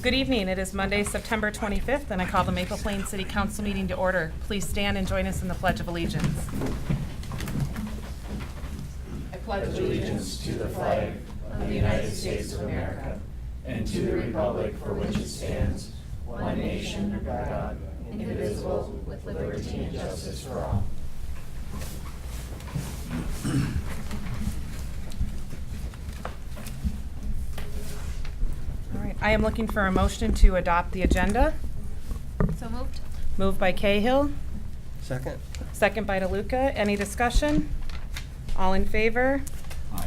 Good evening. It is Monday, September 25th, and I call the Maple Plains City Council meeting to order. Please stand and join us in the Pledge of Allegiance. I pledge Allegiance to the flag of the United States of America and to the republic for which it stands, one nation under God, indivisible, with liberty and justice for all. All right. I am looking for a motion to adopt the agenda. So moved. Moved by Cahill, Second. second by DeLuca. Any discussion? All in favor?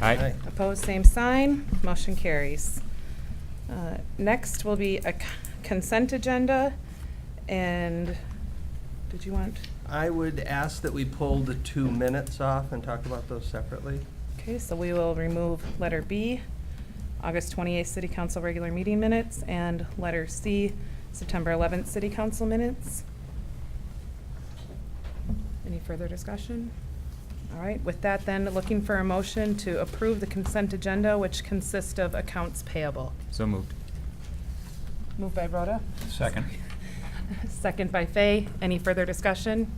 Aye. Opposed, same sign. Motion carries. Next will be a consent agenda. And did you want? I would ask that we pull the 2 minutes off and talk about those separately. Okay, so we will remove letter B, August 28th City Council regular meeting minutes, and letter C, September 11th City Council minutes. Any further discussion? All right, with that then, looking for a motion to approve the consent agenda, which consists of accounts payable. So moved. Moved by Rhoda, Second. second by Fay. Any further discussion?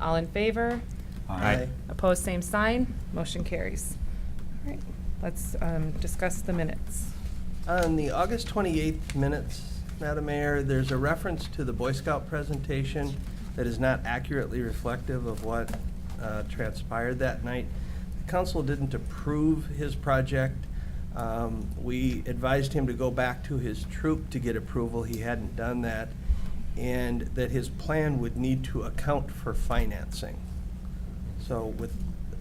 All in favor? Aye. Opposed, same sign. Motion carries. All right, let's discuss the minutes. On the August 28th minutes, Madam Mayor, there's a reference to the Boy Scout presentation that is not accurately reflective of what transpired that night. The council didn't approve his project. We advised him to go back to his troop to get approval. He hadn't done that. And that his plan would need to account for financing. So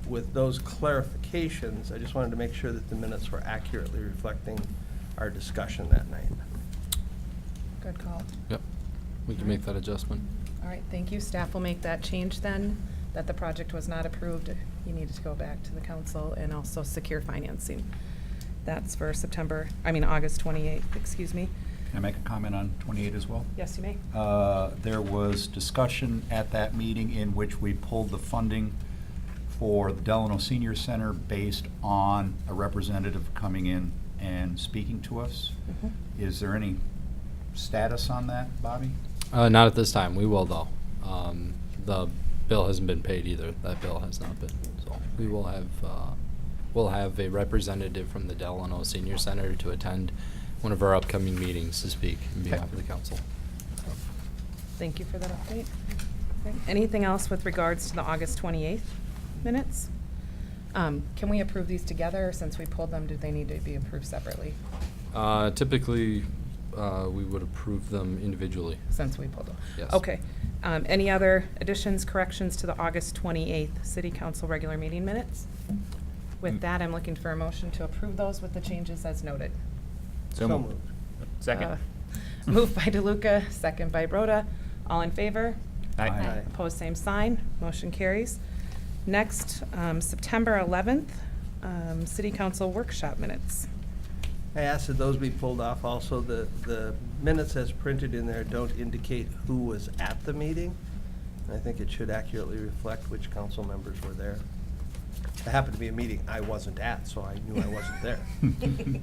with those clarifications, I just wanted to make sure that the minutes were accurately reflecting our discussion that night. Good call. Yep. We can make that adjustment. All right, thank you. Staff will make that change then, that the project was not approved. You needed to go back to the council and also secure financing. That's for August 28th, excuse me. Can I make a comment on 28 as well? Yes, you may. There was discussion at that meeting in which we pulled the funding for the Delano Senior Center based on a representative coming in and speaking to us. Mhm. Is there any status on that, Bobby? Not at this time. We will though. The bill hasn't been paid either. That bill has not been. So we will have, we'll have a representative from the Delano Senior Center to attend one of our upcoming meetings to speak on behalf of the council. Thank you for that update. Okay. Anything else with regards to the August 28th minutes? Can we approve these together? Since we pulled them, do they need to be approved separately Typically, we would approve them individually. since we pulled them? Yes. Okay. Any other additions, corrections to the August 28th City Council regular meeting minutes? With that, I'm looking for a motion to approve those with the changes as noted. So moved. Second. Moved by DeLuca, second by Rhoda. All in favor? Aye. Aye. Opposed, same sign. Motion carries. Next, September 11th, City Council workshop minutes. I asked that those be pulled off also. The minutes as printed in there don't indicate who was at the meeting. I think it should accurately reflect which council members were there. It happened to be a meeting I wasn't at, so I knew I wasn't there.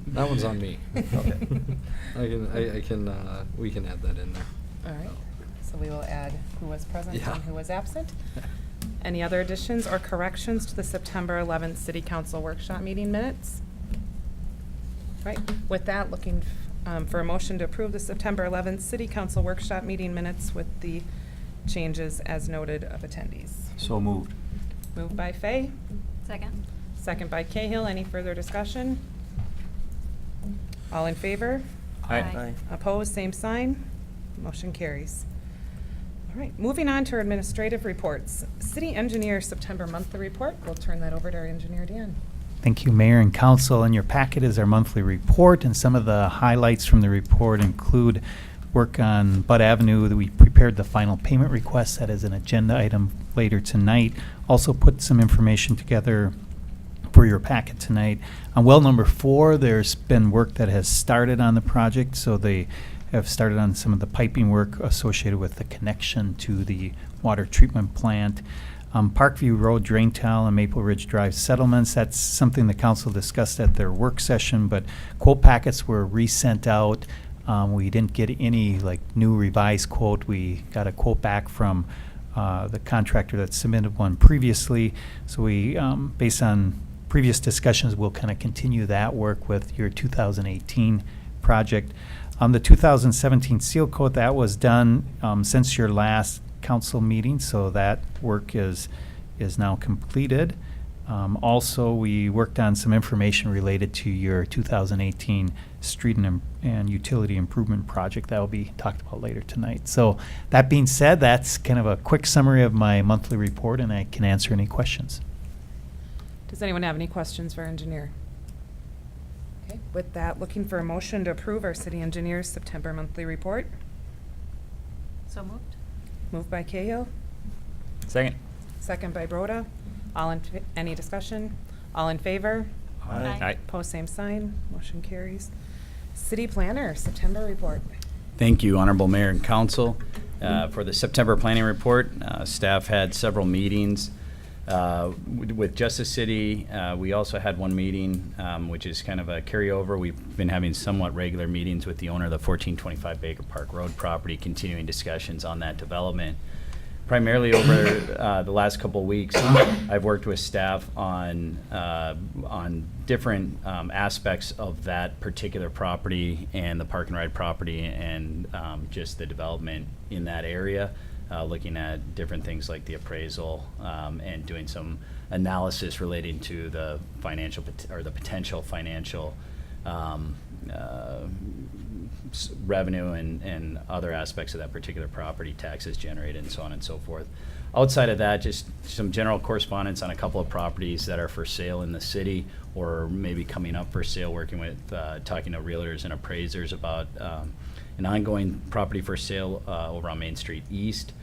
That one's on me. Okay. I can, we can add that in there. All right, so we will add who was present Yeah. and who was absent. Any other additions or corrections to the September 11th City Council workshop meeting minutes? Right, with that, looking for a motion to approve the September 11th City Council workshop meeting minutes with the changes as noted of attendees. So moved. Moved by Fay, Second. second by Cahill. Any further discussion? All in favor? Aye. Opposed, same sign. Motion carries. All right, moving on to our administrative reports. City Engineer September monthly report. We'll turn that over to our engineer, Dan. Thank you, Mayor and Council. In your packet is our monthly report, and some of the highlights from the report include work on Bud Avenue. That we prepared the final payment request. That is an agenda item later tonight. Also put some information together for your packet tonight. On well number 4, there's been work that has started on the project, so they have started on some of the piping work associated with the connection to the water treatment plant. Parkview Road drain tile and Maple Ridge Drive settlements, that's something the council discussed at their work session, but quote packets were resent out. We didn't get any like new revised quote. We got a quote back from the contractor that submitted one previously. So we, based on previous discussions, we'll kind of continue that work with your 2018 project. The 2017 seal coat, that was done since your last council meeting, so that work is now completed. Also, we worked on some information related to your 2018 street and utility improvement project that will be talked about later tonight. So that being said, that's kind of a quick summary of my monthly report, and I can answer any questions. Does anyone have any questions for our engineer? Okay, with that, looking for a motion to approve our city engineer's September monthly report. So moved. Moved by Cahill, Second. second by Broda. Any discussion? All in favor? Aye. Pose same sign. Motion carries. City planner, September report. Thank you, Honorable Mayor and Council. For the September planning report, staff had several meetings with Justice City. We also had one meeting, which is kind of a carryover. We've been having somewhat regular meetings with the owner of the 1425 Baker Park Road property, continuing discussions on that development. Primarily over the last couple of weeks, I've worked with staff on different aspects of that particular property and the park and ride property and just the development in that area, looking at different things like the appraisal and doing some analysis relating to the financial or the potential financial revenue and other aspects of that particular property, taxes generated and so on and so forth. Outside of that, just some general correspondence on a couple of properties that are for sale in the city or maybe coming up for sale, working with, talking to realtors and appraisers about an ongoing property for sale over on Main Street East.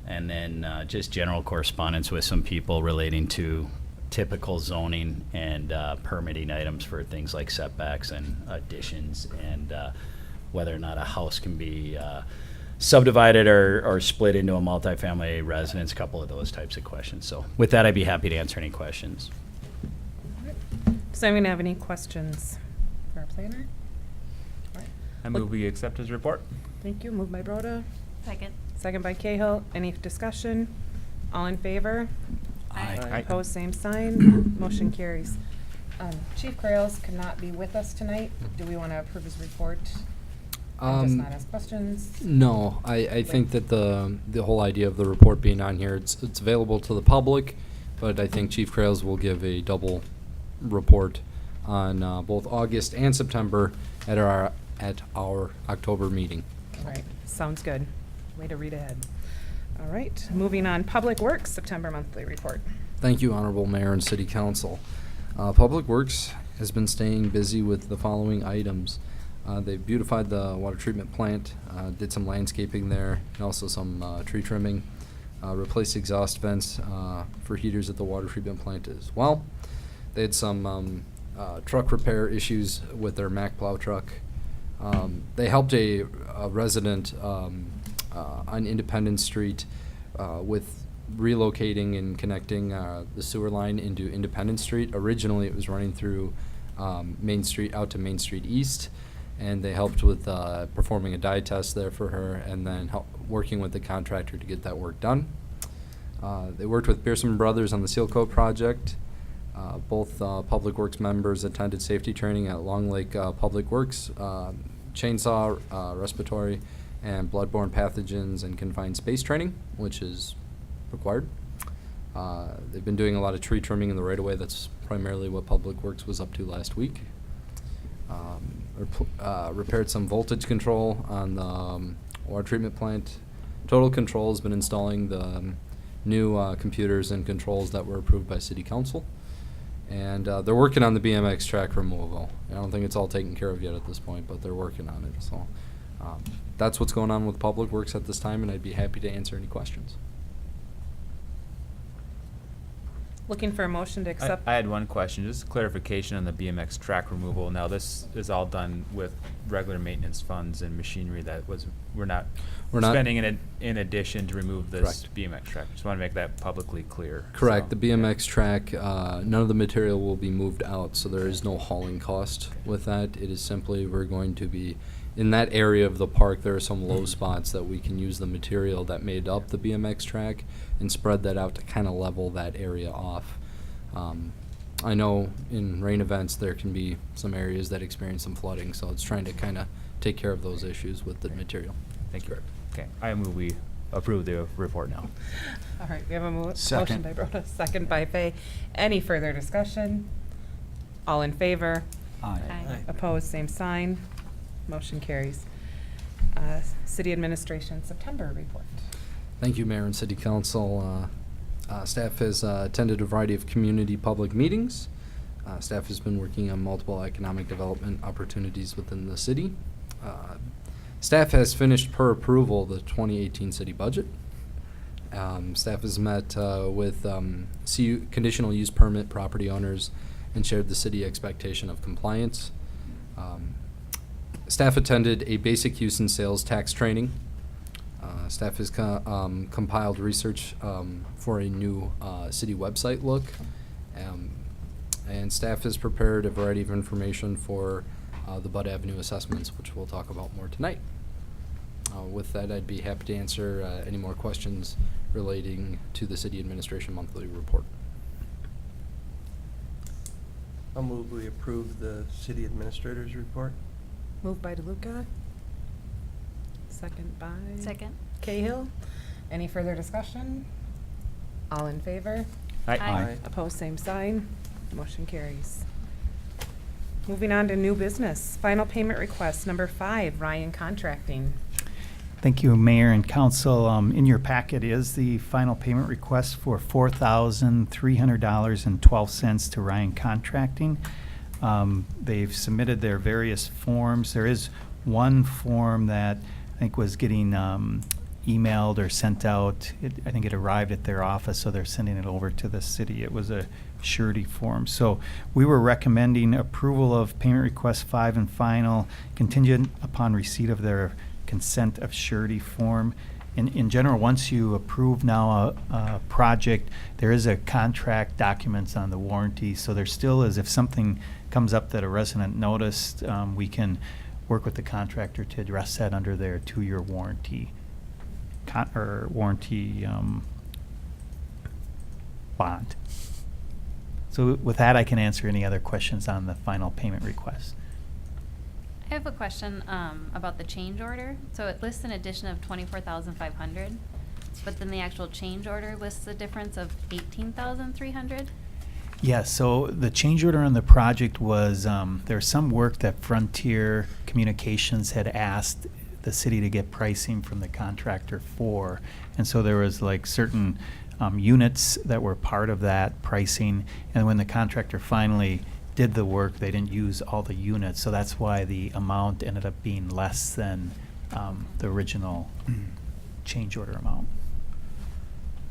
And then just general correspondence with some people relating to typical zoning and permitting items for things like setbacks and additions and whether or not a house can be subdivided or split into a multifamily residence, a couple of those types of questions. So with that, I'd be happy to answer any questions. Does anyone have any questions for our planner? All right. I move we accept his report. Thank you. Moved by Broda, Second. second by Cahill. Any discussion? All in favor? Aye. Opposed, same sign. Motion carries. Chief Grails could not be with us tonight. Do we want to approve his report? And just not ask questions? No, I think that the whole idea of the report being on here, it's available to the public, but I think Chief Krails will give a double report on both August and September at our October meeting. All right, sounds good. Way to read ahead. All right, moving on. Public Works, September monthly report. Thank you, Honorable Mayor and City Council. Public Works has been staying busy with the following items. They beautified the water treatment plant, did some landscaping there, and also some tree trimming, replaced exhaust vents for heaters at the water treatment plant as well. They had some truck repair issues with their Mack plow truck. They helped a resident on Independence Street with relocating and connecting the sewer line into Independence Street. Originally, it was running through Main Street out to Main Street East, and they helped with performing a dye test there for her and then working with the contractor to get that work done. They worked with Pearson Brothers on the Seal Coat project. Both Public Works members attended safety training at Long Lake Public Works, chainsaw, respiratory, and bloodborne pathogens and confined space training, which is required. They've been doing a lot of tree trimming in the right-of-way. That's primarily what Public Works was up to last week. Repaired some voltage control on the water treatment plant. Total Control has been installing the new computers and controls that were approved by City Council. And they're working on the BMX track removal. I don't think it's all taken care of yet at this point, but they're working on it. So that's what's going on with Public Works at this time, and I'd be happy to answer any questions. Looking for a motion to accept. I had one question, just clarification on the BMX track removal. Now, this is all done with regular maintenance funds and machinery that we're not We're not- spending in addition to remove this Correct. BMX track. Just want to make that publicly clear. Correct. So, The BMX track, none of the material will be moved out, so there is no hauling cost with that. It is simply, we're going to be, in that area of the park, there are some low spots that we can use the material that made up the BMX track and spread that out to kind of level that area off. I know in rain events, there can be some areas that experience some flooding, so it's trying to kind of take care of those issues with the material. Thank you. Okay, I move we approve the report now. All right, we have a motion Second. by Broda, second by Fay. Any further discussion? All in favor? Aye. Aye. Opposed, same sign. Motion carries. City Administration September report. Thank you, Mayor and City Council. Staff has attended a variety of community public meetings. Staff has been working on multiple economic development opportunities within the city. Staff has finished per approval the 2018 city budget. Staff has met with conditional use permit property owners and shared the city expectation of compliance. Staff attended a basic use and sales tax training. Staff has compiled research for a new city website look. And staff has prepared a variety of information for the Bud Avenue assessments, which we'll talk about more tonight. With that, I'd be happy to answer any more questions relating to the City Administration Monthly Report. I'll move we approve the city administrator's report. Moved by DeLuca. Second by? Second. Cahill. Any further discussion? All in favor? Aye. Opposed, same sign. Motion carries. Moving on to new business. Final payment request, number 5, Ryan Contracting. Thank you, Mayor and Council. In your packet is the final payment request for $4,300.12 to Ryan Contracting. They've submitted their various forms. There is one form that I think was getting emailed or sent out. I think it arrived at their office, so they're sending it over to the city. It was a surety form. So we were recommending approval of payment request 5 and final, contingent upon receipt of their consent of surety form. In general, once you approve now a project, there is a contract documents on the warranty. So there still is, if something comes up that a resident noticed, we can work with the contractor to address that under their 2-year warranty bond. So with that, I can answer any other questions on the final payment request. I have a question about the change order. So it lists an addition of $24,500, but then the actual change order lists a difference of $18,300. Yes, so the change order on the project was, there's some work that Frontier Communications had asked the city to get pricing from the contractor for. And so there was like certain units that were part of that pricing. And when the contractor finally did the work, they didn't use all the units. So that's why the amount ended up being less than the original change order amount.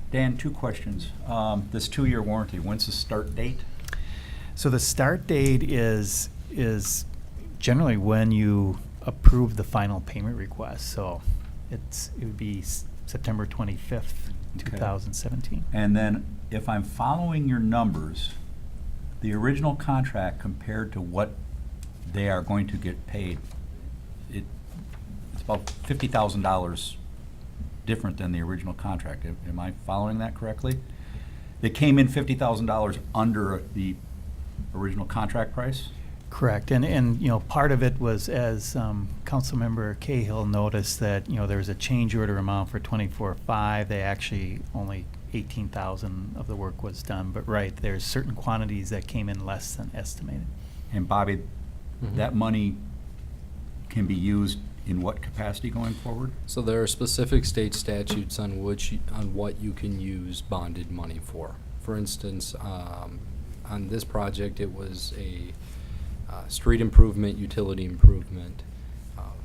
Dan, 2 questions. This 2-year warranty, when's the start date? So the start date is generally when you approve the final payment request. So it would be September 25th, Okay. 2017. And then, if I'm following your numbers, the original contract compared to what they are going to get paid, it's about $50,000 different than the original contract. Am I following that correctly? They came in $50,000 under the original contract price? Correct, and you know, part of it was, as Councilmember Cahill noticed, that you know there was a change order amount for 24.5. They actually only 18,000 of the work was done, but right, there's certain quantities that came in less than estimated. And Bobby, Mhm. that money can be used in what capacity going forward? So there are specific state statutes on what you can use bonded money for. For instance, on this project, it was a street improvement, utility improvement.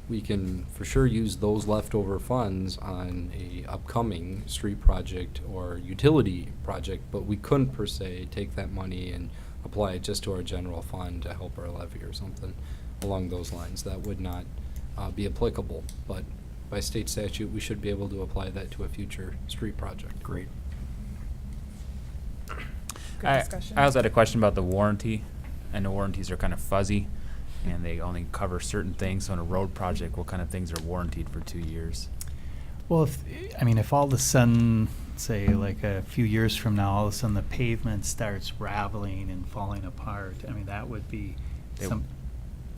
We can for sure use those leftover funds on a upcoming street project or utility project, but we couldn't per se take that money and apply it just to our general fund to help our levy or something. along those lines. That would not be applicable, but by state statute, we should be able to apply that to a future street project. Great. Good discussion. I also had a question about the warranty. I know warranties are kind of fuzzy, and they only cover certain things. So in a road project, what kind of things are warranted for 2 years? Well, if all of a sudden, say like a few years from now, all of a sudden the pavement starts raveling and falling apart, that would be They-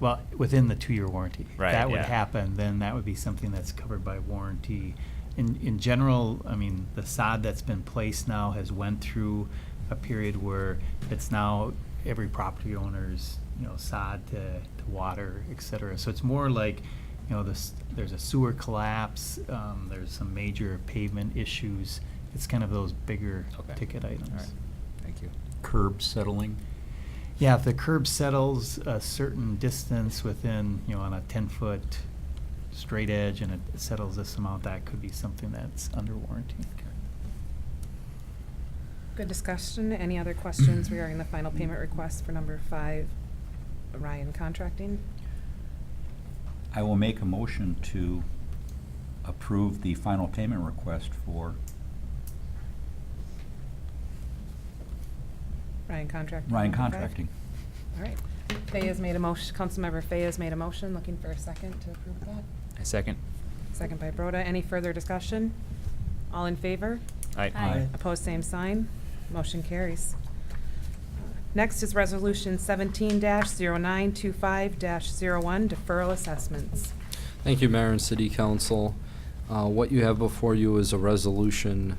well, within the 2-year warranty. Right, That would yeah. happen, then that would be something that's covered by warranty. In general, the sod that's been placed now has went through a period where it's now every property owner's, sod to water, et cetera. So it's more like, there's a sewer collapse, there's some major pavement issues. It's kind of those bigger Okay. ticket items. All right. Thank you. Curb settling? Yeah, if the curb settles a certain distance within, on a 10-foot straight edge and it settles this amount, that could be something that's under warranty. Good discussion. Any other questions regarding the final payment request for number 5, Ryan Contracting? I will make a motion to approve the final payment request for Ryan Contracting. Ryan number 5? Contracting. All right. Fay has made a motion, Councilmember Fay has made a motion, looking for a second to approve that. A second. Second by Broda. Any further discussion? All in favor? Aye. Aye. Opposed, same sign. Motion carries. Next is Resolution 17-0925-01, deferral assessments. Thank you, Mayor and City Council. What you have before you is a resolution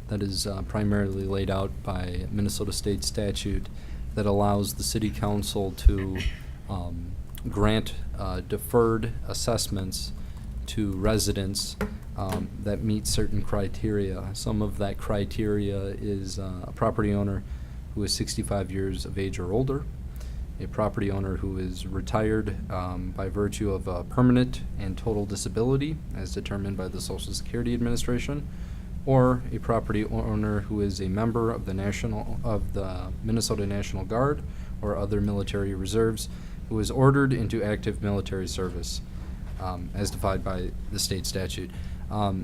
that is primarily laid out by Minnesota State statute that allows the City Council to grant deferred assessments to residents that meet certain criteria. Some of that criteria is a property owner who is 65 years of age or older, a property owner who is retired by virtue of a permanent and total disability as determined by the Social Security Administration, or a property owner who is a member of the Minnesota National Guard or other military reserves who is ordered into active military service as defined by the state statute. So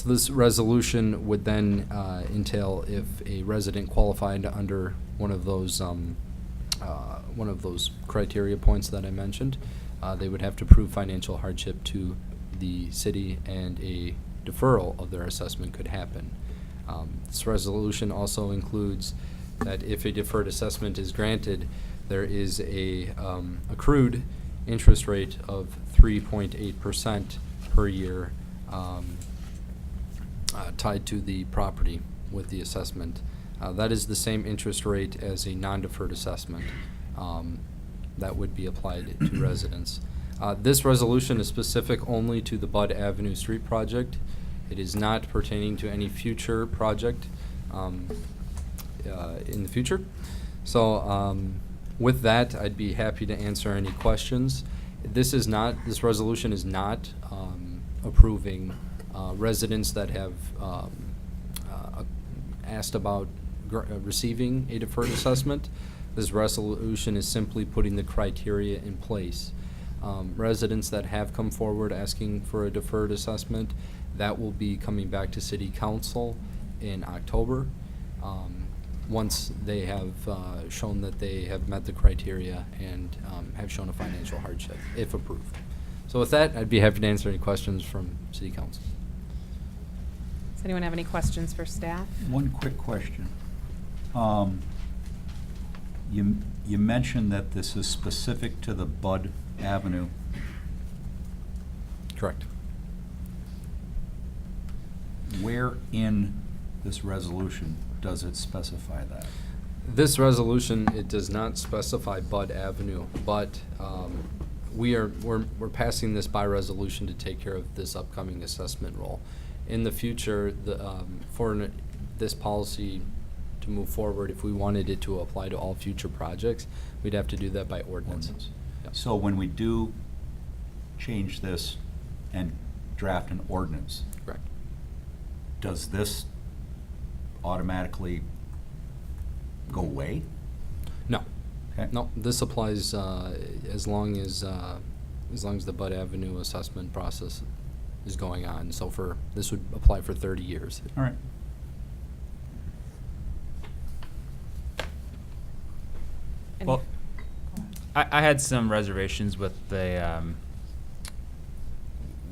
this resolution would then entail if a resident qualified under one of those criteria points that I mentioned, they would have to prove financial hardship to the city, and a deferral of their assessment could happen. This resolution also includes that if a deferred assessment is granted, there is a accrued interest rate of 3.8% per year tied to the property with the assessment. That is the same interest rate as a non-deferred assessment that would be applied to residents. This resolution is specific only to the Bud Avenue Street project. It is not pertaining to any future project in the future. So with that, I'd be happy to answer any questions. This resolution is not approving residents that have asked about receiving a deferred assessment. This resolution is simply putting the criteria in place. Residents that have come forward asking for a deferred assessment, that will be coming back to City Council in October, once they have shown that they have met the criteria and have shown a financial hardship, if approved. So with that, I'd be happy to answer any questions from City Council. Does anyone have any questions for staff? One quick question. You mentioned that this is specific to the Bud Avenue. Correct. Where in this resolution does it specify that? This resolution, it does not specify Bud Avenue, but we're passing this by resolution to take care of this upcoming assessment roll. In the future, for this policy to move forward, if we wanted it to apply to all future projects, we'd have to do that by ordinance. Yep. So when we do change this and draft an ordinance, Correct. does this automatically go away? No. Okay. No, this applies as long as the Bud Avenue assessment process is going on. So this would apply for 30 years. All right. Any- Well, I had some reservations with the,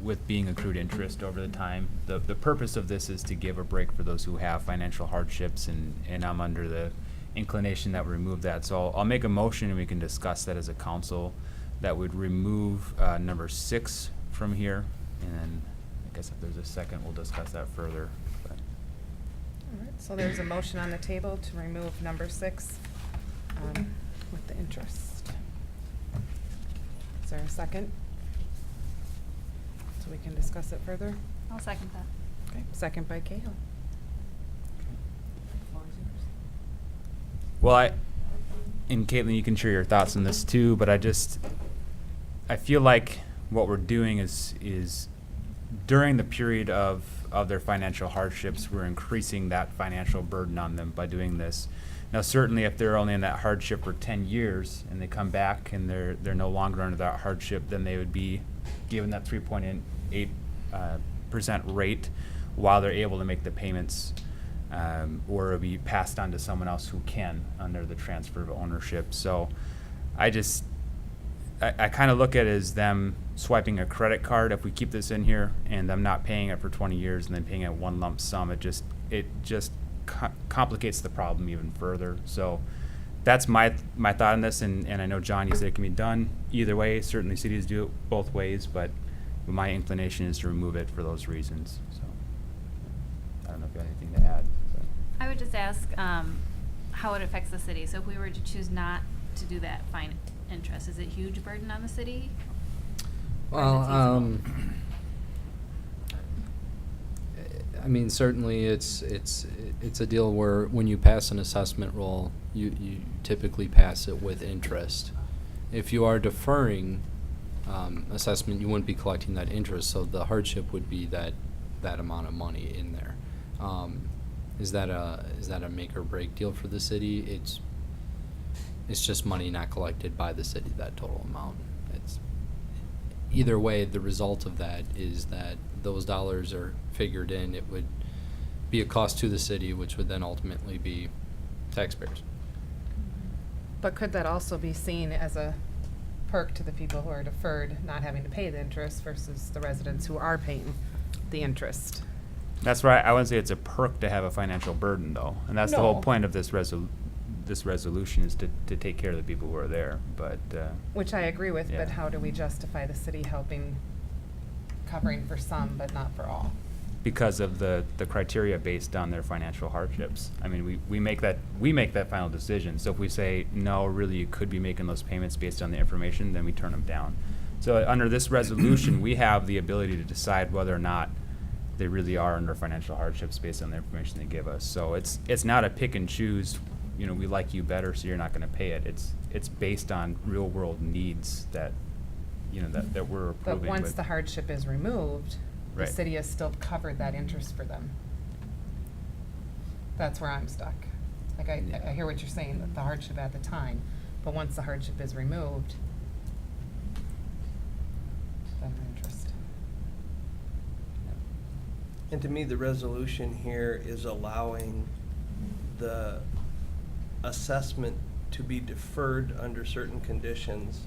with being accrued interest over the time. The purpose of this is to give a break for those who have financial hardships, and I'm under the inclination that we remove that. So I'll make a motion, and we can discuss that as a council, that would remove number 6 from here. And then I guess if there's a second, we'll discuss that further. But All right, so there's a motion on the table to remove number 6 with the interest. Is there a second? So we can discuss it further? I'll second that. Okay, second by Cahill. Well, and Caitlin, you can share your thoughts on this too, but I feel like what we're doing is during the period of their financial hardships, we're increasing that financial burden on them by doing this. Now, certainly if they're only in that hardship for 10 years and they come back and they're no longer under that hardship, then they would be given that 3.8% rate while they're able to make the payments, or it'll be passed on to someone else who can under the transfer of ownership. So I kind of look at it as them swiping a credit card. If we keep this in here and them not paying it for 20 years and then paying it one lump sum, it just complicates the problem even further. So that's my thought on this, and I know, John, you said it can be done either way. Certainly cities do it both ways, but my inclination is to remove it for those reasons. So I don't know if you have anything to add. But. I would just ask how it affects the city. So if we were to choose not to do that fine interest, is it a huge burden on the city? Or is it Well, feasible? I mean, certainly it's a deal where when you pass an assessment roll, you typically pass it with interest. If you are deferring assessment, you wouldn't be collecting that interest, so the hardship would be that amount of money in there. Is that a make or break deal for the city? It's just money not collected by the city, that total amount. Either way, the result of that is that those dollars are figured in. It would be a cost to the city, which would then ultimately be taxpayers. But could that also be seen as a perk to the people who are deferred, not having to pay the interest versus the residents who are paying the interest? That's right. I wouldn't say it's a perk to have a financial burden, though, and that's the whole No. point of this resolution is to take care of the people who are there. But Which I agree with, but Yeah. how do we justify the city covering for some but not for all? because of the criteria based on their financial hardships, I mean, we make that final decision. So if we say no, really, you could be making those payments based on the information, then we turn them down. So under this resolution, we have the ability to decide whether or not they really are under financial hardships based on the information they give us. So it's not a pick and choose. You know, we like you better, so you're not going to pay it. It's based on real world needs that we're approving. But once the hardship is removed, the Right. city has still covered that interest for them. That's where I'm stuck. Like, I hear what you're saying, that the hardship at the time, but once the hardship is removed, then the interest. And to me, the resolution here is allowing the assessment to be deferred under certain conditions.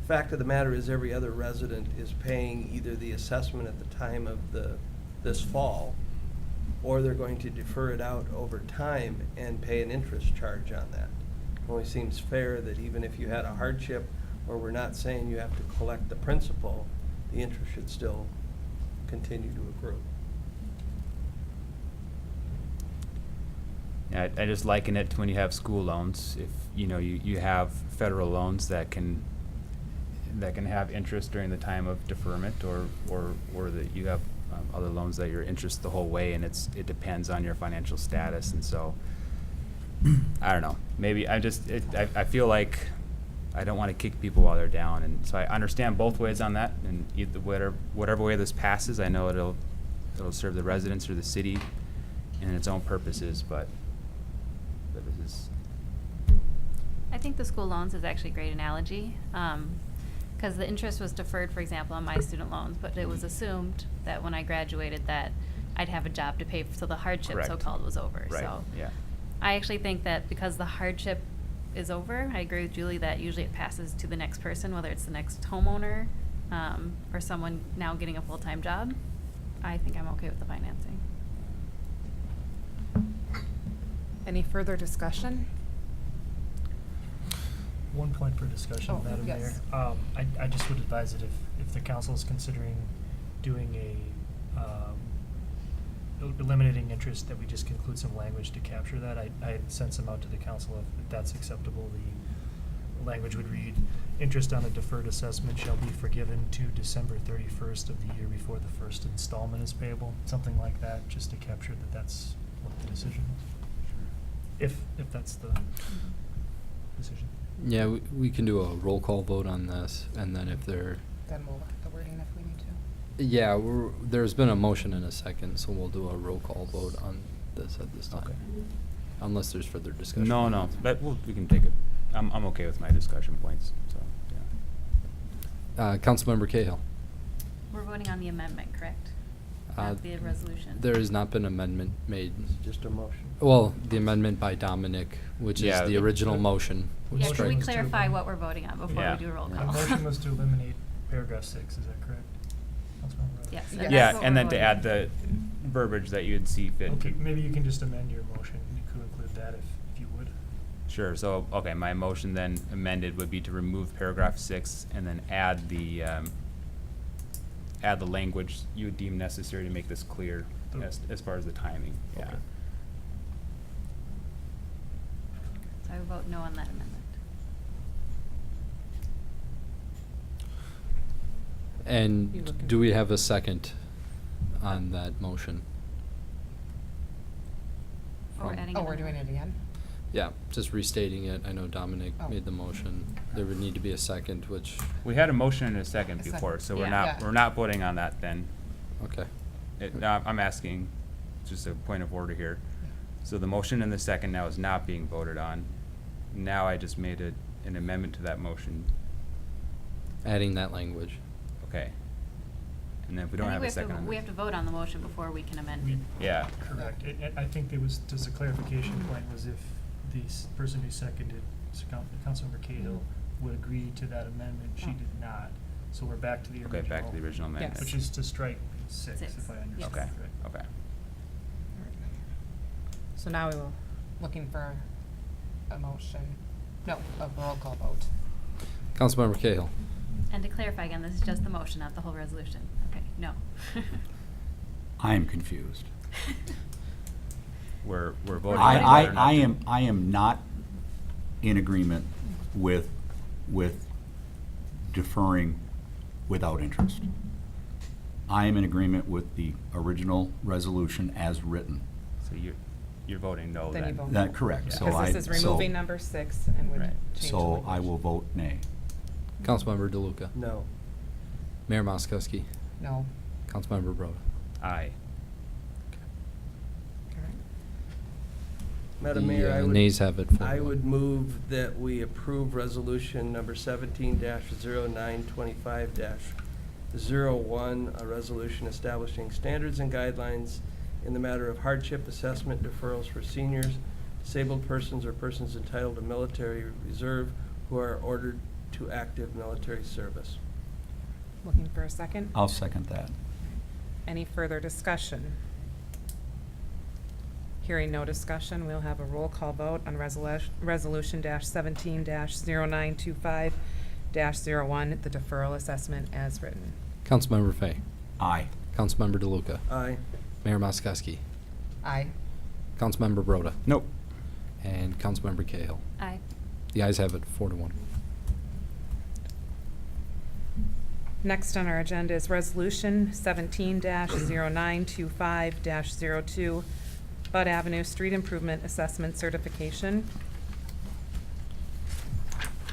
Fact of the matter is, every other resident is paying either the assessment at the time of this fall, or they're going to defer it out over time and pay an interest charge on that. It only seems fair that even if you had a hardship, where we're not saying you have to collect the principal, the interest should still continue to accrue. Yeah, I just liken it to when you have school loans. If you have federal loans that can have interest during the time of deferment, or that you have other loans that your interest the whole way, and it depends on your financial status. And so I don't know. Maybe I feel like I don't want to kick people while they're down, and so I understand both ways on that. And either whatever way this passes, I know it'll serve the residents or the city in its own purposes, but this is I think the school loans is actually a great analogy, because the interest was deferred, for example, on my student loans, but it was assumed that when I graduated that I'd have a job to pay, so the hardship Correct. so-called was over, Right, so. yeah. I actually think that because the hardship is over, I agree with Julie that usually it passes to the next person, whether it's the next homeowner, or someone now getting a full-time job. I think I'm okay with the financing. Any further discussion? One point for discussion, Oh, Madam Mayor. yes. I just would advise that if the council is considering doing eliminating interest, that we just include some language to capture that. I sent some out to the council if that's acceptable. The language would read, interest on a deferred assessment shall be forgiven to December 31st of the year before the first installment is payable. Something like that, just to capture that that's what the decision is. If that's the decision. Yeah, we can do a roll call vote on this, and then if there, Then we'll look at the wording if we need to. yeah, there's been a motion and a second, so we'll do a roll call vote on this at this time. Okay. Unless there's further discussion. No, but we can take it. I'm okay with my discussion points, so, yeah. Councilmember Cahill. We're voting on the amendment, correct? Uh, Not the resolution. There has not been amendment made. Just a motion. Well, the amendment by Dominic, which Yeah, is the original motion. was Yeah, can we Motion was to clarify eliminate- what we're voting on before Yeah. we do a roll The call? motion was to eliminate paragraph 6, is that correct? Councilmember Rose? Yes. Yeah. that's Yeah, what and we're then to voting add on. the verbiage that you'd see fit. Okay, maybe you can just amend your motion to include that if you would. Sure, so, okay, my motion then amended would be to remove paragraph 6 and then add the language you would deem necessary to make this clear as far as the timing, yeah. Okay. So I would vote no on that amendment. You And looking- do we have a second on that motion? Or From- adding Oh, we're another doing one. it again? Yeah, just restating it. I know Dominic Oh. made the motion. There would need to be a second, which, We had a motion and a second A before, second. so we're Yeah. not, Yeah. we're not voting on that then. okay. No, I'm asking, just a point of order here. So the motion and the second now is not being voted on. Now I just made an amendment to that motion. Adding that language. Okay. And then if we I don't think have we a second on we have to vote on the motion before we can amend it. Yeah. Correct. I think there was, just a clarification point was if the person who seconded, Councilmember Cahill, would agree to that amendment, she Oh. did not. So we're back to the original. Okay, back to the original amendment. Yes. Which is to strike 6, Six, if I understand yes. Okay, correctly. okay. So now we will, looking for a motion, no, a roll call vote. Councilmember Cahill. And to clarify again, this is just the motion, not the whole resolution. Okay, no. I am confused. We're voting. I- on I- whether or not to- I am not in agreement with deferring without interest. I am in agreement with the original resolution as written. So you're voting no Then you then? vote That correct, so Because I. this is removing number 6 and would Right. change the So I language. will vote nay. Councilmember DeLuca. No. Mayor Moskowski. No. Councilmember Broda. Aye. Madam Mayor, I The would. nays have it. I 4-1. would move that we approve resolution number 17-0925-01, a resolution establishing standards and guidelines in the matter of hardship assessment deferrals for seniors, disabled persons, or persons entitled to military reserve who are ordered to active military service. Looking for a second? I'll second that. Any further discussion? Hearing no discussion, we'll have a roll call vote on resolution -17-0925-01, the deferral assessment as written. Councilmember Fay. Aye. Councilmember DeLuca. Aye. Mayor Moskowski. Aye. Councilmember Broda. Nope. And Councilmember Cahill. Aye. The ayes have it, 4-1. Next on our agenda is resolution 17-0925-02, Bud Avenue Street Improvement Assessment Certification.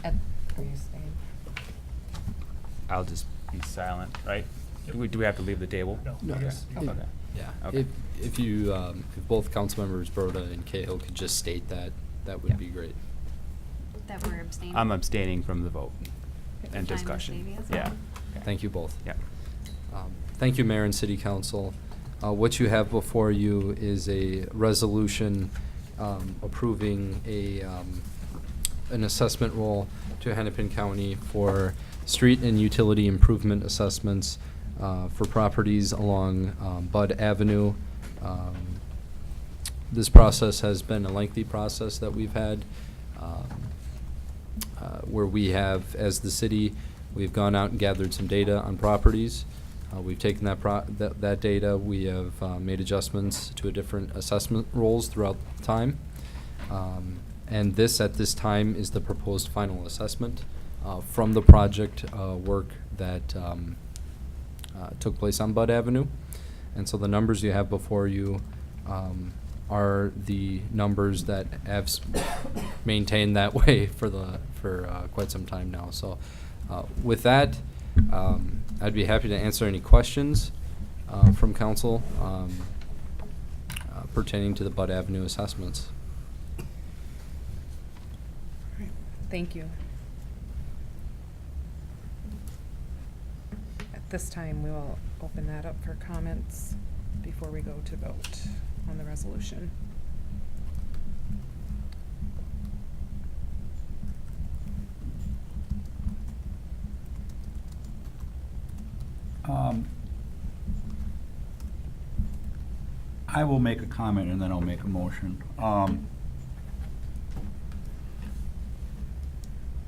Are you staying? I'll just be silent, right? Do we have to leave the table? No, No. I guess. Okay. Okay. Yeah. Okay. If you, if both Councilmembers Broda and Cahill could just state that, that would Yeah. be great. That we're abstaining? I'm abstaining from the vote Fine and with discussion. Stevie as Yeah. well? Okay. Thank you both. Yeah. Thank you, Mayor and City Council. What you have before you is a resolution approving an assessment roll to Hennepin County for street and utility improvement assessments for properties along Bud Avenue. This process has been a lengthy process that we've had, where we have, as the city, we've gone out and gathered some data on properties. We've taken that data, we have made adjustments to a different assessment rolls throughout time. And this, at this time, is the proposed final assessment from the project work that took place on Bud Avenue. And so the numbers you have before you are the numbers that have maintained that way for quite some time now. So with that, I'd be happy to answer any questions from council pertaining to the Bud Avenue assessments. Thank you. At this time, we will open that up for comments before we go to vote on the resolution. I will make a comment and then I'll make a motion.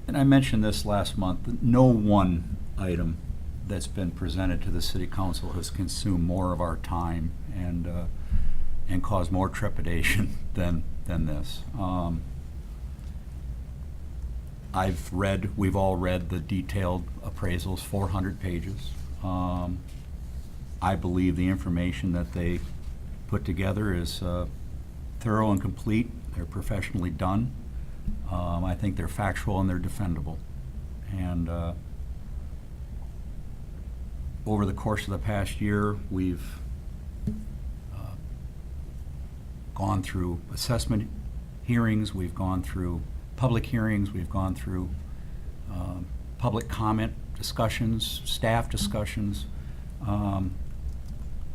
And I mentioned this last month, no one item that's been presented to the city council has consumed more of our time and caused more trepidation than this. We've all read the detailed appraisals, 400 pages. I believe the information that they put together is thorough and complete. They're professionally done. I think they're factual and they're defendable. And over the course of the past year, we've gone through assessment hearings, we've gone through public hearings, we've gone through public comment discussions, staff discussions.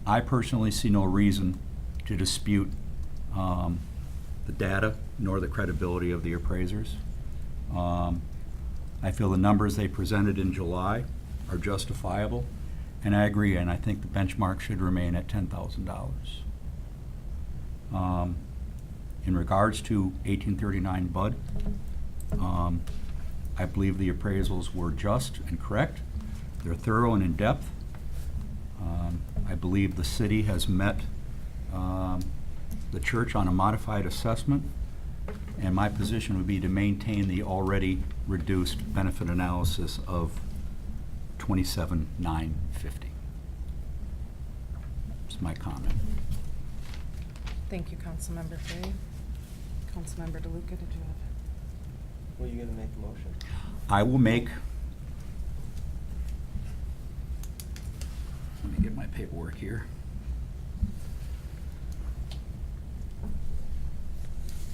I personally see no reason to dispute the data nor the credibility of the appraisers. I feel the numbers they presented in July are justifiable, and I agree, and I think the benchmark should remain at $10,000. In regards to 1839 Bud, I believe the appraisals were just and correct. They're thorough and in-depth. I believe the city has met the church on a modified assessment, and my position would be to maintain the already reduced benefit analysis of $27,950. That's my comment. Thank you, Councilmember Fay. Councilmember DeLuca, did you have? Were you gonna make a motion? I will make, let me get my paperwork here.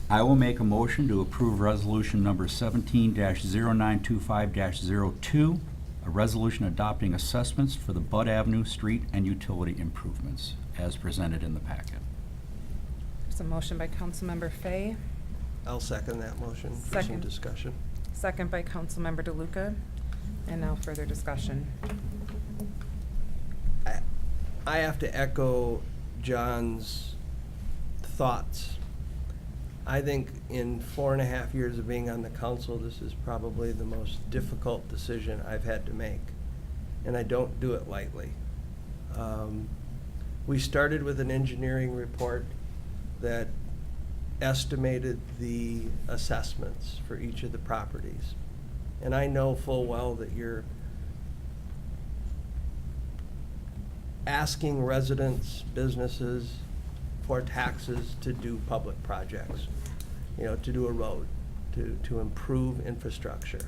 I will make a motion to approve resolution number 17-0925-02, a resolution adopting assessments for the Bud Avenue street and utility improvements as presented in the packet. There's a motion by Councilmember Fay, I'll second that motion for some Second. discussion. second by Councilmember DeLuca, and now further discussion. I have to echo John's thoughts. I think in 4.5 years of being on the council, this is probably the most difficult decision I've had to make, and I don't do it lightly. We started with an engineering report that estimated the assessments for each of the properties. And I know full well that you're asking residents, businesses for taxes to do public projects, to do a road, to improve infrastructure.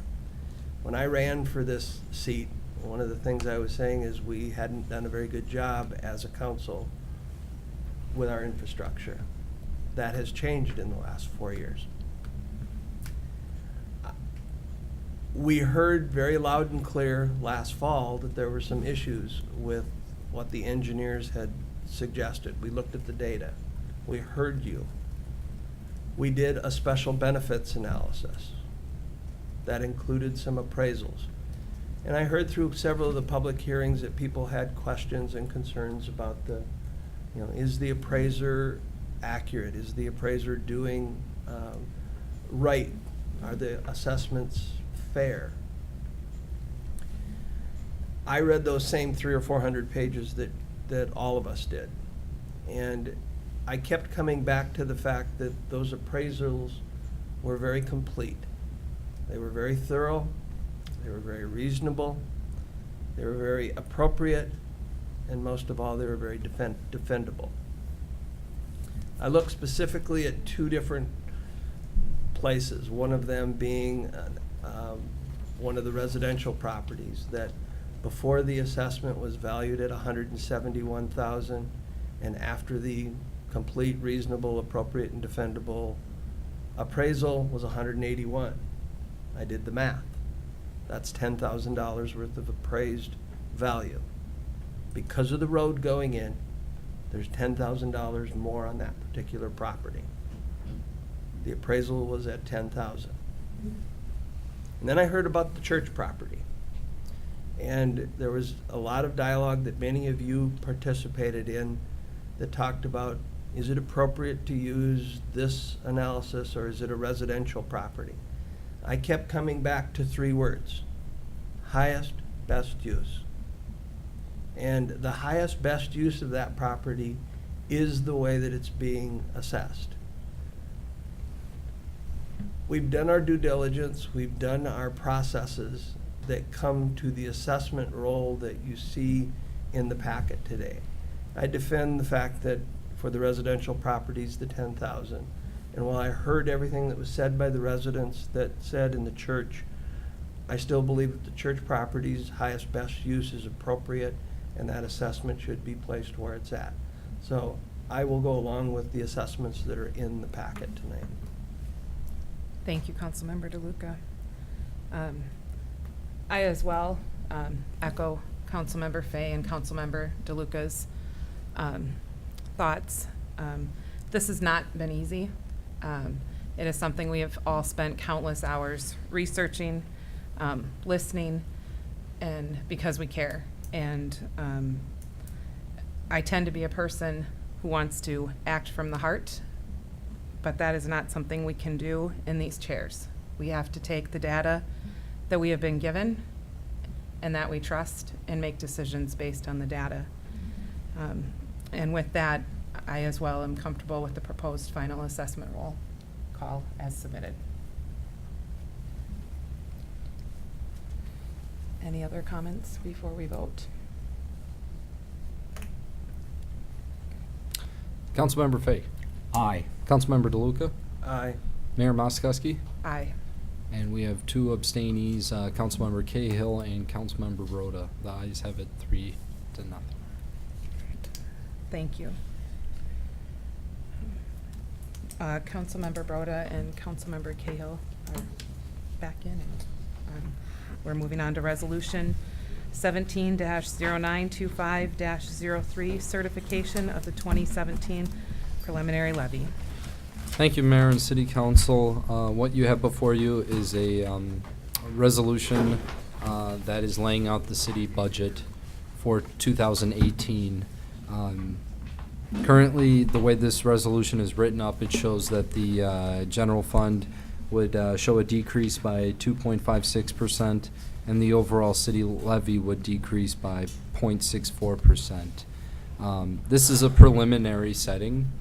When I ran for this seat, one of the things I was saying is we hadn't done a very good job as a council with our infrastructure. That has changed in the last 4 years. We heard very loud and clear last fall that there were some issues with what the engineers had suggested. We looked at the data. We heard you. We did a special benefits analysis that included some appraisals. And I heard through several of the public hearings that people had questions and concerns about the, is the appraiser accurate? Is the appraiser doing right? Are the assessments fair? I read those same 300 or 400 pages that all of us did. And I kept coming back to the fact that those appraisals were very complete. They were very thorough. They were very reasonable. They were very appropriate. And most of all, they were very defendable. I looked specifically at two different places, one of them being one of the residential properties that before the assessment was valued at $171,000, and after the complete, reasonable, appropriate, and defendable appraisal was $181,000. I did the math. That's $10,000 worth of appraised value. Because of the road going in, there's $10,000 more on that particular property. The appraisal was at $10,000. And then I heard about the church property. And there was a lot of dialogue that many of you participated in that talked about, is it appropriate to use this analysis or is it a residential property? I kept coming back to three words: highest, best use. And the highest, best use of that property is the way that it's being assessed. We've done our due diligence, we've done our processes that come to the assessment roll that you see in the packet today. I defend the fact that for the residential properties, the $10,000. And while I heard everything that was said by the residents that said in the church, I still believe that the church property's highest, best use is appropriate, and that assessment should be placed where it's at. So I will go along with the assessments that are in the packet tonight. Thank you, Councilmember DeLuca. I as well echo Councilmember Fay and Councilmember DeLuca's thoughts. This has not been easy. It is something we have all spent countless hours researching, listening, and because we care. And I tend to be a person who wants to act from the heart, but that is not something we can do in these chairs. We have to take the data that we have been given and that we trust and make decisions based on the data. And with that, I as well am comfortable with the proposed final assessment roll call as submitted. Any other comments before we vote? Councilmember Fay. Aye. Councilmember DeLuca. Aye. Mayor Moskowski. Aye. And we have two abstainees, Councilmember Cahill and Councilmember Rhoda. The ayes have it 3-0. Thank you. Councilmember Broda and Councilmember Cahill are back in. We're moving on to Resolution 17-0925-03, certification of the 2017 preliminary levy. Thank you, Mayor and City Council. What you have before you is a resolution that is laying out the city budget for 2018. Currently, the way this resolution is written up, it shows that the general fund would show a decrease by 2.56%, and the overall city levy would decrease by 0.64%. This is a preliminary setting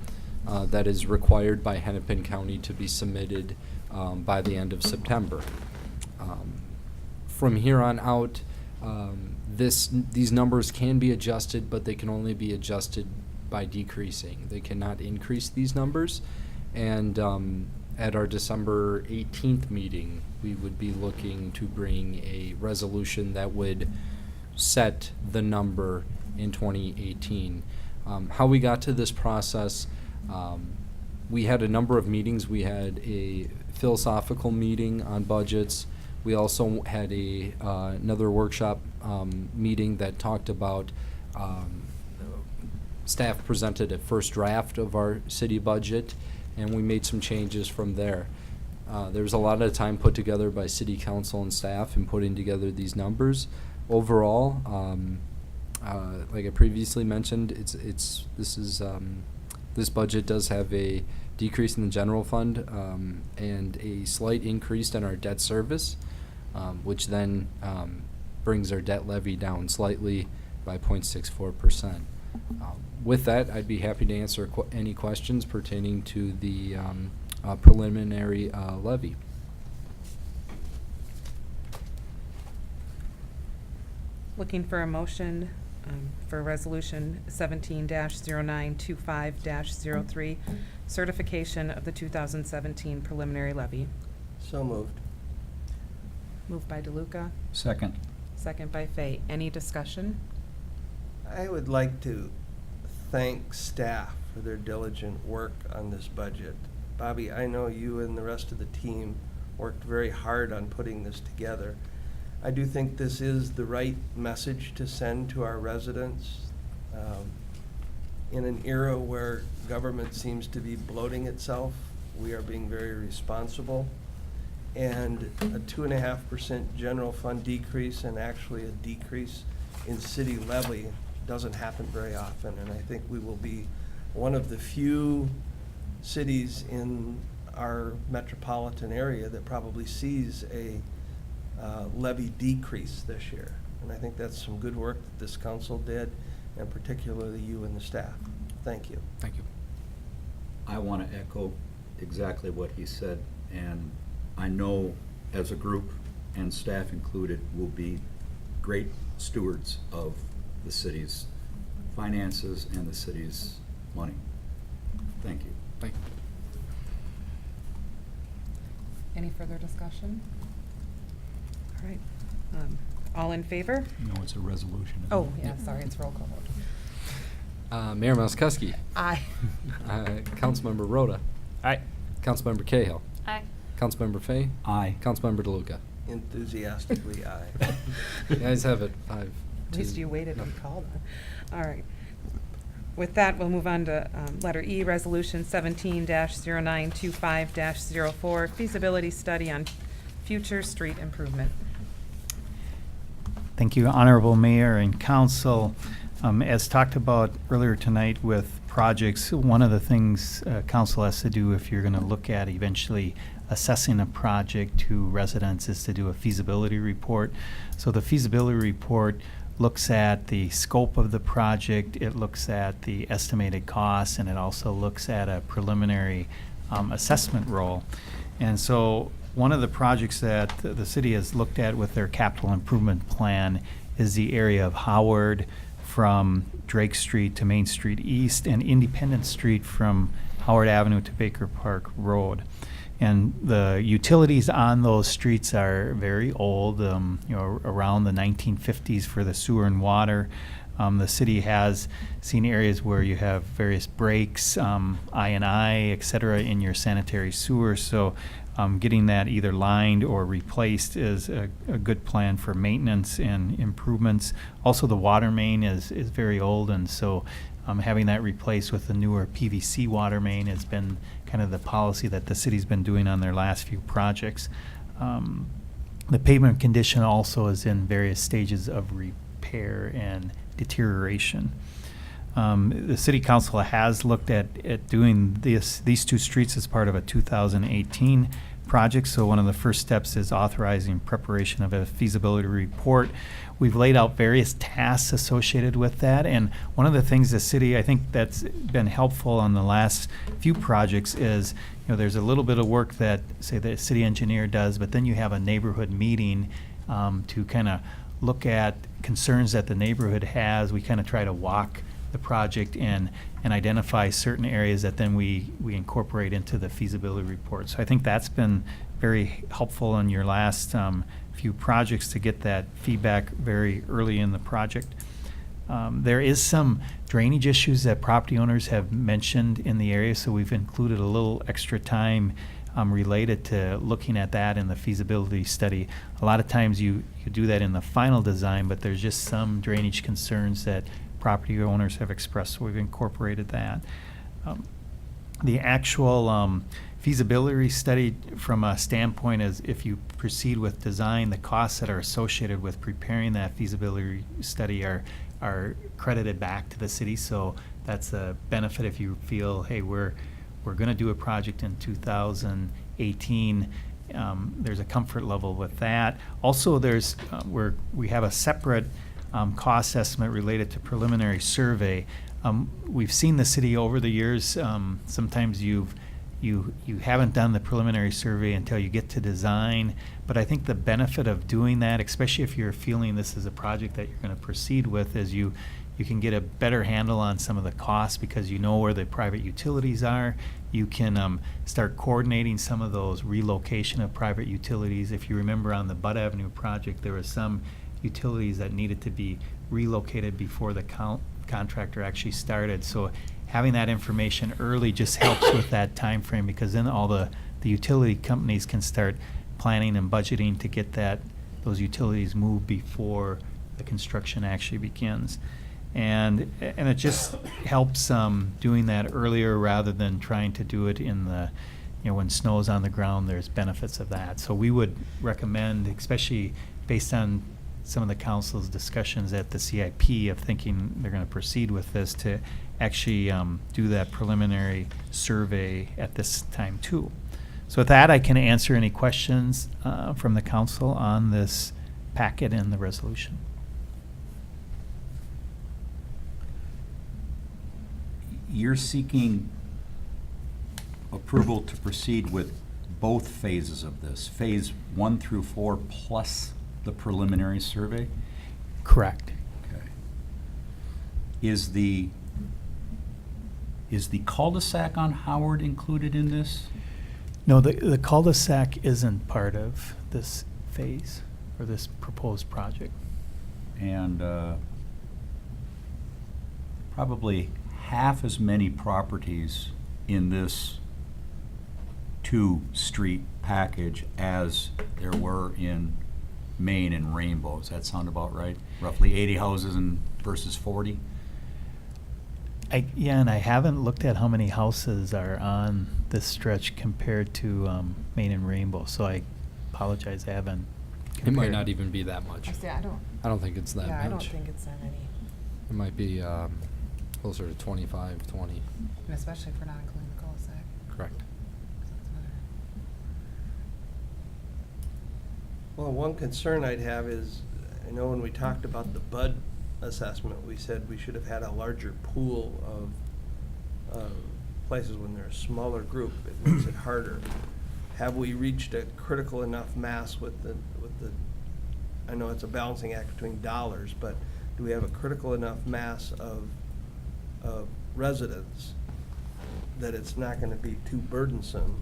that is required by Hennepin County to be submitted by the end of September. From here on out, these numbers can be adjusted, but they can only be adjusted by decreasing. They cannot increase these numbers. And at our December 18th meeting, we would be looking to bring a resolution that would set the number in 2018. How we got to this process, we had a number of meetings. We had a philosophical meeting on budgets. We also had another workshop meeting that talked about, staff presented a first draft of our city budget, and we made some changes from there. There was a lot of time put together by city council and staff in putting together these numbers. Overall, like I previously mentioned, this budget does have a decrease in the general fund and a slight increase in our debt service, which then brings our debt levy down slightly by 0.64%. With that, I'd be happy to answer any questions pertaining to the preliminary levy. Looking for a motion for Resolution 17-0925-03, certification of the 2017 preliminary levy. So moved. Moved by DeLuca, Second. second by Fay. Any discussion? I would like to thank staff for their diligent work on this budget. Bobby, I know you and the rest of the team worked very hard on putting this together. I do think this is the right message to send to our residents. In an era where government seems to be bloating itself, we are being very responsible. And a 2.5% general fund decrease and actually a decrease in city levy doesn't happen very often. And I think we will be one of the few cities in our metropolitan area that probably sees a levy decrease this year. And I think that's some good work that this council did, and particularly you and the staff. Thank you. Thank you. I want to echo exactly what he said, and I know as a group, and staff included, will be great stewards of the city's finances and the city's money. Thank you. Thank you. Any further discussion? All right. All in favor? No, it's a resolution. isn't Oh, it? yeah, sorry, it's roll call vote. Mayor Moskowski. Aye. Councilmember Rhoda. Aye. Councilmember Cahill. Aye. Councilmember Fay. Aye. Councilmember DeLuca. Enthusiastically, aye. You guys have it 5-2. At least you waited to be called on. All right. With that, we'll move on to letter E, Resolution 17-0925-04, feasibility study on future street improvement. Thank you, Honorable Mayor and Council. As talked about earlier tonight with projects, one of the things Council has to do if you're going to look at eventually assessing a project to residents is to do a feasibility report. So the feasibility report looks at the scope of the project, it looks at the estimated costs, and it also looks at a preliminary assessment role. And so one of the projects that the city has looked at with their capital improvement plan is the area of Howard from Drake Street to Main Street East and Independence Street from Howard Avenue to Baker Park Road. And the utilities on those streets are very old, around the 1950s for the sewer and water. The city has seen areas where you have various breaks, I&I, et cetera, in your sanitary sewer. So getting that either lined or replaced is a good plan for maintenance and improvements. Also, the water main is very old, and so having that replaced with the newer PVC water main has been kind of the policy that the city's been doing on their last few projects. The pavement condition also is in various stages of repair and deterioration. The city council has looked at doing these two streets as part of a 2018 project. So one of the first steps is authorizing preparation of a feasibility report. We've laid out various tasks associated with that. And one of the things the city, I think that's been helpful on the last few projects is, there's a little bit of work that, say, the city engineer does, but then you have a neighborhood meeting to kind of look at concerns that the neighborhood has. We kind of try to walk the project and identify certain areas that then we incorporate into the feasibility report. So I think that's been very helpful in your last few projects to get that feedback very early in the project. There is some drainage issues that property owners have mentioned in the area, so we've included a little extra time related to looking at that in the feasibility study. A lot of times you do that in the final design, but there's just some drainage concerns that property owners have expressed, so we've incorporated that. The actual feasibility study from a standpoint is if you proceed with design, the costs that are associated with preparing that feasibility study are credited back to the city. So that's a benefit if you feel, hey, we're going to do a project in 2018. There's a comfort level with that. Also, there's we have a separate cost estimate related to preliminary survey. We've seen the city over the years. Sometimes you haven't done the preliminary survey until you get to design. But I think the benefit of doing that, especially if you're feeling this is a project that you're going to proceed with, is you can get a better handle on some of the costs because you know where the private utilities are. You can start coordinating some of those relocation of private utilities. If you remember on the Bud Avenue project, there were some utilities that needed to be relocated before the contractor actually started. So having that information early just helps with that time frame, because then all the utility companies can start planning and budgeting to get those utilities moved before the construction actually begins. And it just helps doing that earlier rather than trying to do it in the, when snow's on the ground. There's benefits of that. So we would recommend, especially based on some of the council's discussions at the CIP of thinking they're going to proceed with this, to actually do that preliminary survey at this time too. So with that, I can answer any questions from the council on this packet and the resolution. You're seeking approval to proceed with both phases of this, phase 1 through 4 plus the preliminary survey? Correct. Okay. Is the cul-de-sac on Howard included in this? No, the cul-de-sac isn't part of this phase or this proposed project. And probably half as many properties in this 2-street package as there were in Main and Rainbow. Does that sound about right? Roughly 80 houses versus 40? Yeah, and I haven't looked at how many houses are on this stretch compared to Main and Rainbow, so I apologize, I haven't It might compared. not even be that much. I don't think it's that much. Yeah, I don't think it's that many, It might be closer to 25, 20. and especially if we're not including the cul-de-sac. Correct. Well, one concern I'd have is, I know when we talked about the Bud assessment, we said we should have had a larger pool of places. When they're a smaller group, it makes it harder. Have we reached a critical enough mass with the, I know it's a balancing act between dollars, but do we have a critical enough mass of residents that it's not gonna be too burdensome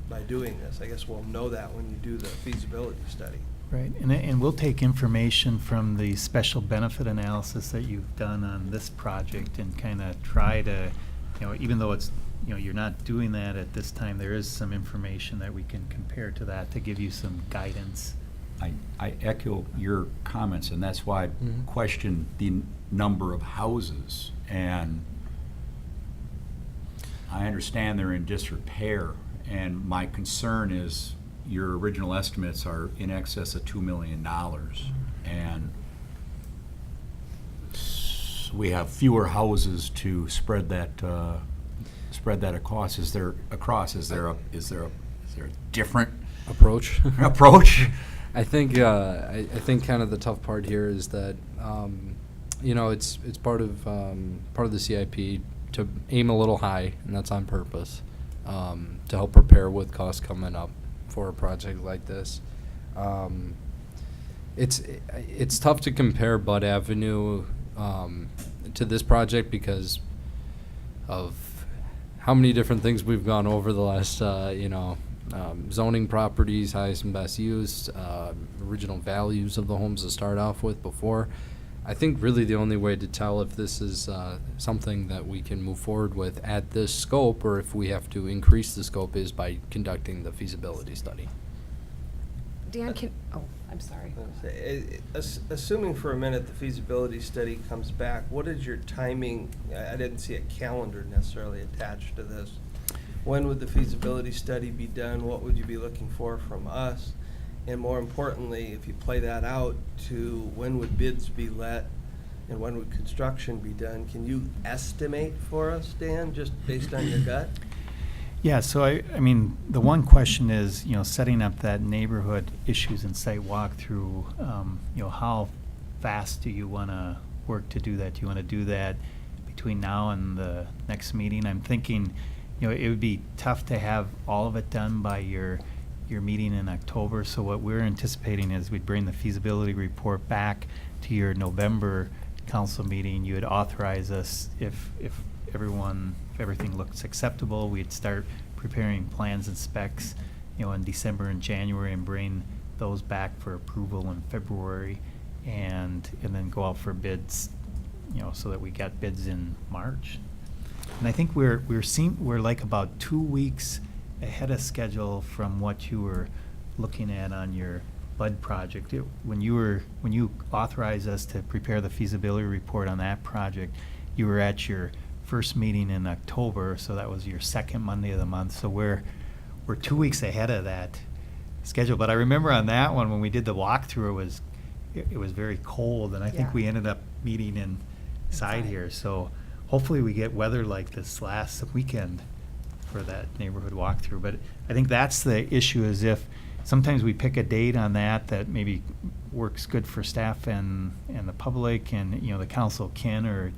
by doing this? I guess we'll know that when you do the feasibility study. Right, and we'll take information from the special benefit analysis that you've done on this project and kind of try to, even though it's, you're not doing that at this time, there is some information that we can compare to that to give you some guidance. I echo your comments, and that's why I question the number of houses. And I understand they're in disrepair, and my concern is your original estimates are in excess of $2 million, and we have fewer houses to spread that across. Is there a different Approach. approach? I think kind of the tough part here is that it's part of the CIP to aim a little high, and that's on purpose, to help prepare with costs coming up for a project like this. It's tough to compare Bud Avenue to this project because of how many different things we've gone over the last zoning properties, highest and best use, original values of the homes to start off with before. I think really the only way to tell if this is something that we can move forward with at this scope, or if we have to increase the scope, is by conducting the feasibility study. Dan, I'm sorry. Assuming for a minute the feasibility study comes back, what is your timing? I didn't see a calendar necessarily attached to this. When would the feasibility study be done? What would you be looking for from us? And more importantly, if you play that out to when would bids be let and when would construction be done, can you estimate for us, Dan, just based on your gut? Yeah, so I mean, the one question is, setting up that neighborhood issues and site walkthrough, how fast do you want to work to do that? Do you want to do that between now and the next meeting? I'm thinking, it would be tough to have all of it done by your meeting in October. So what we're anticipating is we'd bring the feasibility report back to your November council meeting. You would authorize us if everything looks acceptable, we'd start preparing plans and specs, in December and January, and bring those back for approval in February, and then go out for bids, so that we got bids in March. And I think we're like about 2 weeks ahead of schedule from what you were looking at on your BUD project. When you authorized us to prepare the feasibility report on that project, you were at your first meeting in October, so that was your second Monday of the month. So we're 2 weeks ahead of that schedule. But I remember on that one, when we did the walkthrough, it was very cold, and I think Yeah. we ended up meeting inside here. So hopefully we get weather like this last weekend for that neighborhood walkthrough. But I think that's the issue, is if sometimes we pick a date on that maybe works good for staff and the public, and the council can or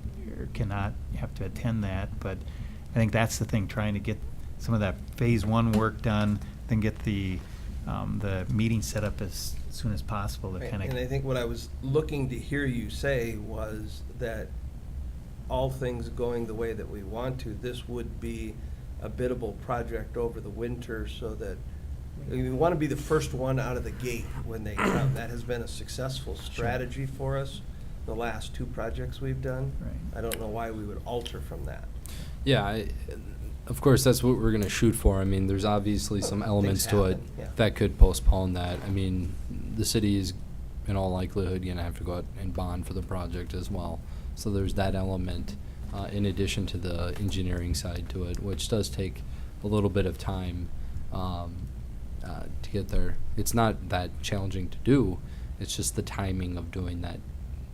cannot have to attend that. But I think that's the thing, trying to get some of that phase one work done, then get the meeting set up as soon as possible to Right, kind of. and I think what I was looking to hear you say was that all things going the way that we want to, this would be a biddable project over the winter, so that we want to be the first one out of the gate when they come. That has been a successful strategy for us, the last 2 projects we've done. Right. I don't know why we would alter from that. Yeah, of course, that's what we're going to shoot for. I mean, there's obviously some elements to it happen, yeah. that could postpone that. I mean, the city is in all likelihood going to have to go out and bond for the project as well. So there's that element in addition to the engineering side to it, which does take a little bit of time to get there. It's not that challenging to do. It's just the timing of doing that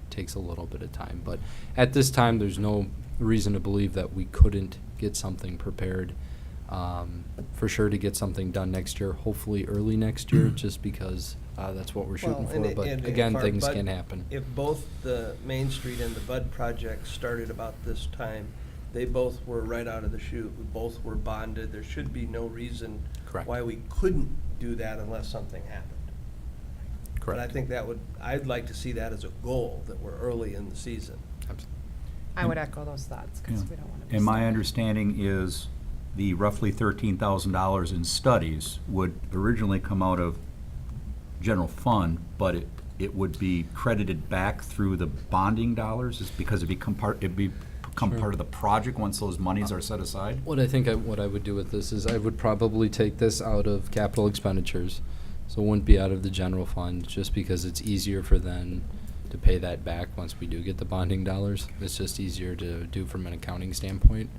takes a little bit of time. But at this time, there's no reason to believe that we couldn't get something prepared. For sure to get something done next year, hopefully early next year, just because that's what we're shooting for. But again, if our things Bud- can happen. If both the Main Street and the Bud project started about this time, they both were right out of the chute. We both were bonded. There should be no reason Correct. why we couldn't do that unless something happened. But I Correct. think I'd like to see that as a goal, that we're early in the season. I would echo those thoughts, because Yeah. we don't want to be. And my stuck. understanding is the roughly $13,000 in studies would originally come out of general fund, but it would be credited back through the bonding dollars, is because it'd become part Sure. of the project once those monies are set aside? What I would do with this is I would probably take this out of capital expenditures, so it wouldn't be out of the general fund, just because it's easier for them to pay that back once we do get the bonding dollars. It's just easier to do from an accounting standpoint.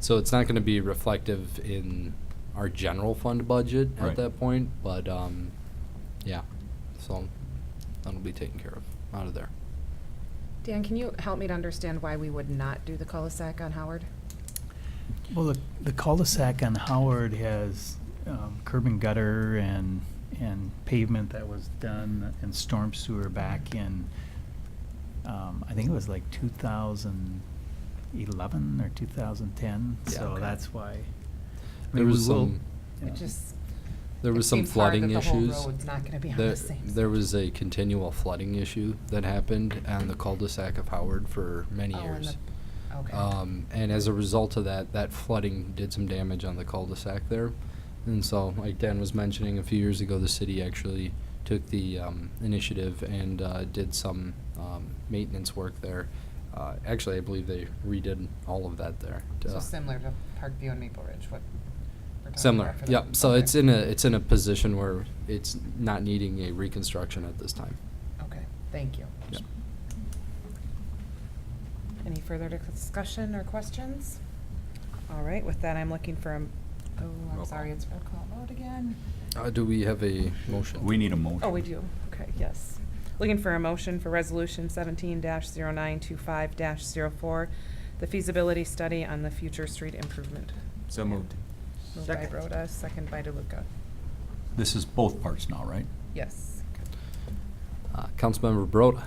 So it's not going to be reflective in our general fund budget at Right. that point, but yeah, so that'll be taken care of out of there. Dan, can you help me to understand why we would not do the cul-de-sac on Howard? Well, the cul-de-sac on Howard has curb and gutter and pavement that was done, and storm sewer back in, I think it was like 2011 or 2010. Yeah. So Okay. that's why. I There mean, was we will- some- yeah. It just. There it was some seems hard flooding that the whole issues. road's not gonna be on There- the same There side. was a continual flooding issue that happened on the cul-de-sac of Howard for many Oh, and years. Okay. And as a result of that flooding did some damage on the cul-de-sac there. And so, like Dan was mentioning, a few years ago, the city actually took the initiative and did some maintenance work there. Actually, I believe they redid all of that there. So similar to Parkview and Maple Ridge, what we're talking Similar, about for yep. them. So Okay. it's in a position where it's not needing a reconstruction at this time. Okay, thank you. Yep. Any further discussion or questions? All right, with that, I'm looking for I'm Roll sorry, call. it's roll call vote again. Do we have a motion? We need a motion. Oh, we do, okay, yes. Looking for a motion for Resolution 17-0925-04, the feasibility study on the future street improvement. So moved. Moved by Second. Rhoda, second by DeLuca. This is both parts now, right? Yes. Councilmember Broda,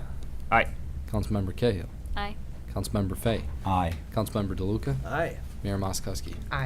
Aye. Councilmember Cahill, Aye. Councilmember Fay, Aye. Councilmember DeLuca, Aye. Mayor Moskowski. Aye.